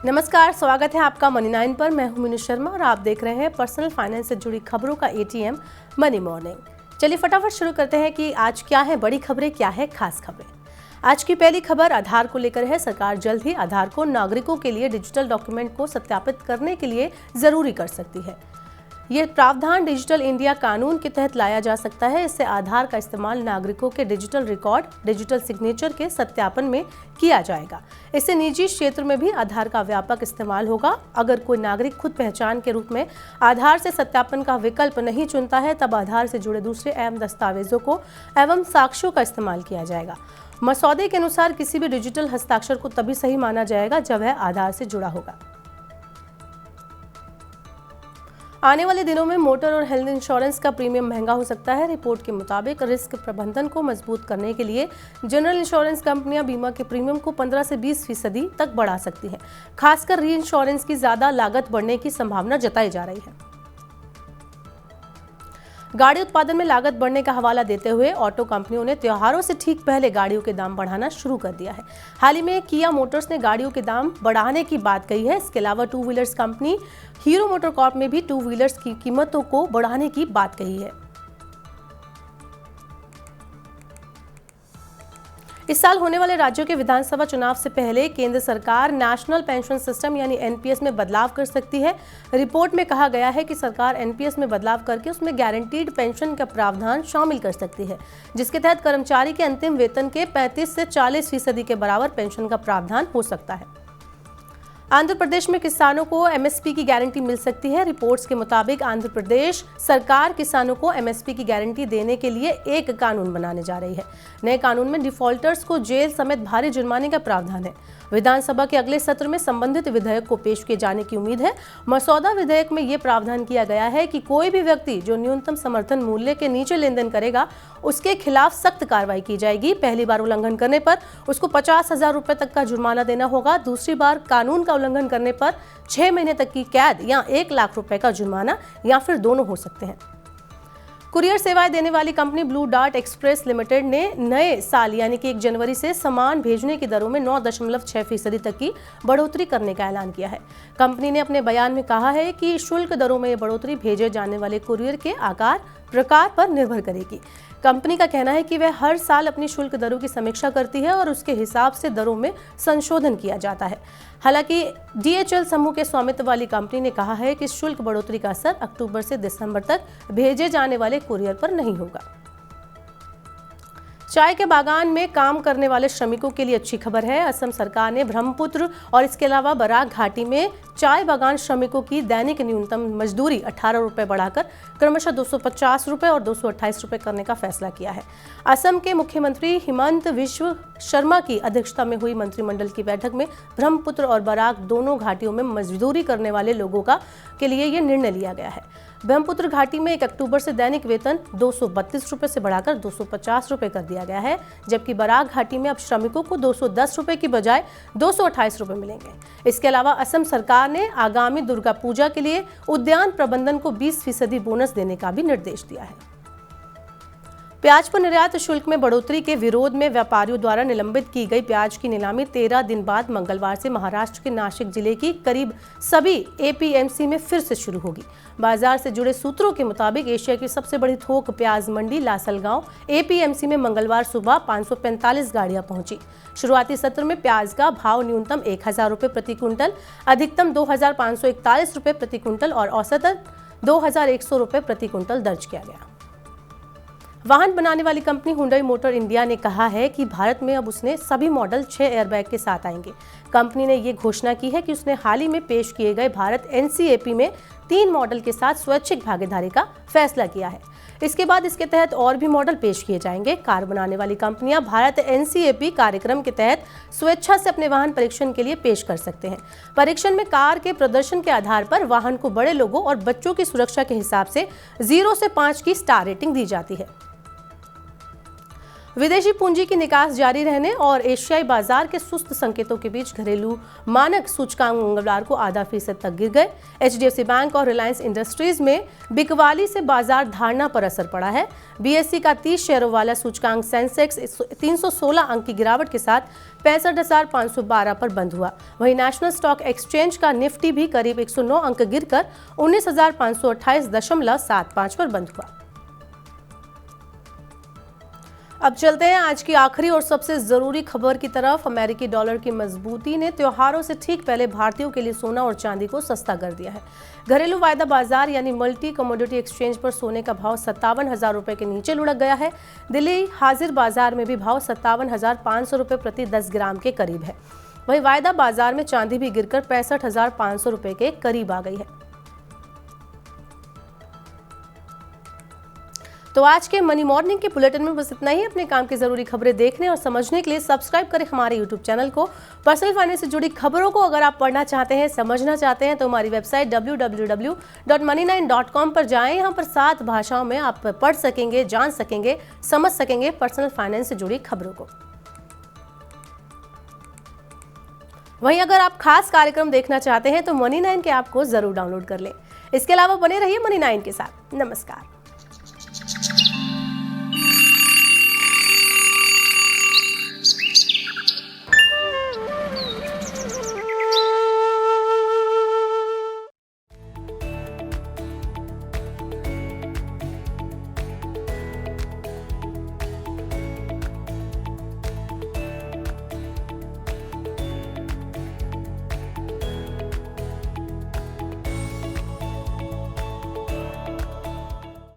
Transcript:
नमस्कार, स्वागत है आपका मनी 9 पर। मैं हूं मीनू शर्मा और आप देख रहे हैं पर्सनल फाइनेंस से जुड़ी खबरों का ATM मनी मॉर्निंग। चलिए फटाफट शुरू करते हैं कि आज क्या है बड़ी खबरें, क्या है खास खबरें। आज की पहली खबर आधार को लेकर है। सरकार जल्द ही आधार को नागरिकों के लिए डिजिटल डॉक्यूमेंट को सत्यापित करने के लिए जरूरी कर सकती है। ये प्रावधान डिजिटल इंडिया कानून के तहत लाया जा सकता है। इससे आधार का इस्तेमाल नागरिकों के डिजिटल रिकॉर्ड, डिजिटल सिग्नेचर के सत्यापन में किया जाएगा। इससे निजी क्षेत्र में भी आधार का व्यापक इस्तेमाल होगा। अगर कोई नागरिक खुद पहचान के रूप में आधार से सत्यापन का विकल्प नहीं चुनता है, तब आधार से जुड़े दूसरे अहम दस्तावेजों को एवं साक्ष्यों का इस्तेमाल किया जाएगा। मसौदे के अनुसार किसी भी डिजिटल हस्ताक्षर को तभी सही माना जाएगा जब वह आधार से जुड़ा होगा। आने वाले दिनों में मोटर और हेल्थ इंश्योरेंस का प्रीमियम महंगा हो सकता है। रिपोर्ट के मुताबिक रिस्क प्रबंधन को मजबूत करने के लिए जनरल इंश्योरेंस कंपनियां बीमा के प्रीमियम को 15 से 20% तक बढ़ा सकती हैं। खासकर री इंश्योरेंस की ज्यादा लागत बढ़ने की संभावना जताई जा रही है। गाड़ी उत्पादन में लागत बढ़ने का हवाला देते हुए ऑटो कंपनियों ने त्योहारों से ठीक पहले गाड़ियों के दाम बढ़ाना शुरू कर दिया है। हाल ही में किया मोटर्स ने गाड़ियों के दाम बढ़ाने की बात कही है। इसके अलावा two wheelers company hero motor Corp ने भी टू व्हीलर्स की कीमतों को बढ़ाने की बात कही है। इस साल होने वाले राज्यों के विधानसभा चुनाव से पहले केंद्र सरकार नेशनल पेंशन सिस्टम यानी NPS में बदलाव कर सकती है। रिपोर्ट में कहा गया है कि सरकार NPS में बदलाव करके उसमें गारंटीड पेंशन का प्रावधान शामिल कर सकती है, जिसके तहत कर्मचारी के अंतिम वेतन के 35 से 40% के बराबर पेंशन का प्रावधान हो सकता है। आंध्र प्रदेश में किसानों को MSP की गारंटी मिल सकती है। रिपोर्ट्स के मुताबिक आंध्र प्रदेश सरकार किसानों को MSP की गारंटी देने के लिए एक कानून बनाने जा रही है। नए कानून में डिफॉल्टर्स को जेल समेत भारी जुर्माने का प्रावधान है। विधानसभा के अगले सत्र में संबंधित विधेयक को पेश किए जाने की उम्मीद है। मसौदा विधेयक में यह प्रावधान किया गया है कि कोई भी व्यक्ति जो न्यूनतम समर्थन मूल्य के नीचे लेन देन करेगा, उसके खिलाफ सख्त कार्रवाई की जाएगी। पहली बार उल्लंघन करने पर उसको 50,000 रुपए तक का जुर्माना देना होगा। दूसरी बार कानून का उल्लंघन करने पर 6 महीने तक की कैद या 1 लाख रुपए का जुर्माना या फिर दोनों हो सकते हैं। कुरियर सेवाएं देने वाली company blue dart express limited ने नए साल यानी कि 1 जनवरी से सामान भेजने की दरों में 9.6% तक की बढ़ोतरी करने का ऐलान किया है। कंपनी ने अपने बयान में कहा है कि शुल्क दरों में यह बढ़ोतरी भेजे जाने वाले कुरियर के आकार प्रकार पर निर्भर करेगी। कंपनी का कहना है कि वह हर साल अपनी शुल्क दरों की समीक्षा करती है और उसके हिसाब से दरों में संशोधन किया जाता है। हालांकि DHL समूह के स्वामित्व वाली कंपनी ने कहा है कि शुल्क बढ़ोतरी का असर अक्टूबर से दिसंबर तक भेजे जाने वाले कुरियर पर नहीं होगा। चाय के बागान में काम करने वाले श्रमिकों के लिए अच्छी खबर है। असम सरकार ने ब्रह्मपुत्र और इसके अलावा बराक घाटी में चाय बागान श्रमिकों की दैनिक न्यूनतम मजदूरी 18 रुपए बढ़ाकर क्रमशः 250 रुपए और 228 रुपए करने का फैसला किया है। असम के मुख्यमंत्री हिमंत विश्व शर्मा की अध्यक्षता में हुई मंत्रिमंडल की बैठक में ब्रह्मपुत्र और बराक दोनों घाटियों में मजदूरी करने वाले लोगों के लिए यह निर्णय लिया गया है। ब्रह्मपुत्र घाटी में 1 अक्टूबर से दैनिक वेतन 232 रुपए से बढ़ाकर 250 रुपए कर दिया गया है, जबकि बराक घाटी में अब श्रमिकों को 210 रुपए की बजाय 228 रुपए मिलेंगे। इसके अलावा असम सरकार ने आगामी दुर्गा पूजा के लिए उद्यान प्रबंधन को 20% बोनस देने का भी निर्देश दिया है। प्याज पर निर्यात शुल्क में बढ़ोतरी के विरोध में व्यापारियों द्वारा निलंबित की गई प्याज की नीलामी 13 दिन बाद मंगलवार से महाराष्ट्र के नासिक जिले की करीब सभी APMC में फिर से शुरू होगी। बाजार से जुड़े सूत्रों के मुताबिक एशिया की सबसे बड़ी थोक प्याज मंडी लासलगांव APMC में मंगलवार सुबह 545 गाड़ियां पहुंची। शुरुआती सत्र में प्याज का भाव न्यूनतम 1,000 रुपए प्रति क्विंटल, अधिकतम 2,541 रुपए प्रति क्विंटल और औसतन 2,100 रुपए प्रति क्विंटल दर्ज किया गया। वाहन बनाने वाली कंपनी हुंडई मोटर इंडिया ने कहा है कि भारत में अब उसने सभी मॉडल 6 एयरबैग के साथ आएंगे। कंपनी ने ये घोषणा की है कि उसने हाल ही में पेश किए गए भारत NCAP में 3 मॉडल के साथ स्वैच्छिक भागीदारी का फैसला किया है। इसके बाद इसके तहत और भी मॉडल पेश किए जाएंगे। कार बनाने वाली कंपनियां भारत NCAP कार्यक्रम के तहत स्वेच्छा से अपने वाहन परीक्षण के लिए पेश कर सकते हैं। परीक्षण में कार के प्रदर्शन के आधार पर वाहन को बड़े लोगों और बच्चों की सुरक्षा के हिसाब से 0 से 5 की स्टार रेटिंग दी जाती है। विदेशी पूंजी की निकास जारी रहने और एशियाई बाजार के सुस्त संकेतों के बीच घरेलू मानक सूचकांक मंगलवार को आधा फीसद तक गिर गए। HDFC बैंक और रिलायंस इंडस्ट्रीज में बिकवाली से बाजार धारणा पर असर पड़ा है। BSE का 30 शेयरों वाला सूचकांक सेंसेक्स 316 अंक की गिरावट के साथ 65,512 पर बंद हुआ। वहीं नेशनल स्टॉक एक्सचेंज का निफ्टी भी करीब 109 अंक गिरकर 19,528.75 पर बंद हुआ। अब चलते हैं आज की आखिरी और सबसे जरूरी खबर की तरफ। अमेरिकी डॉलर की मजबूती ने त्योहारों से ठीक पहले भारतीयों के लिए सोना और चांदी को सस्ता कर दिया है। घरेलू वायदा बाजार यानी मल्टी कमोडिटी एक्सचेंज पर सोने का भाव 57,000 रुपए के नीचे लुढ़क गया है। दिल्ली हाजिर बाजार में भी भाव 57,500 रुपए प्रति 10 ग्राम के करीब है। वहीं वायदा बाजार में चांदी भी गिरकर 65,500 रुपए के करीब आ गई है। तो आज के मनी मॉर्निंग के बुलेटिन में बस इतना ही। अपने काम की जरूरी खबरें देखने और समझने के लिए सब्सक्राइब करें हमारे यूट्यूब चैनल को। पर्सनल फाइनेंस से जुड़ी खबरों को अगर आप पढ़ना चाहते हैं, समझना चाहते हैं तो हमारी वेबसाइट www.money9.com पर जाएं। यहाँ पर 7 भाषाओं में आप पढ़ सकेंगे, जान सकेंगे, समझ सकेंगे पर्सनल फाइनेंस से जुड़ी खबरों को। वहीं अगर आप खास कार्यक्रम देखना चाहते हैं तो मनी 9 के ऐप को जरूर डाउनलोड कर लें। इसके अलावा बने रहिए मनी 9 के साथ। नमस्कार।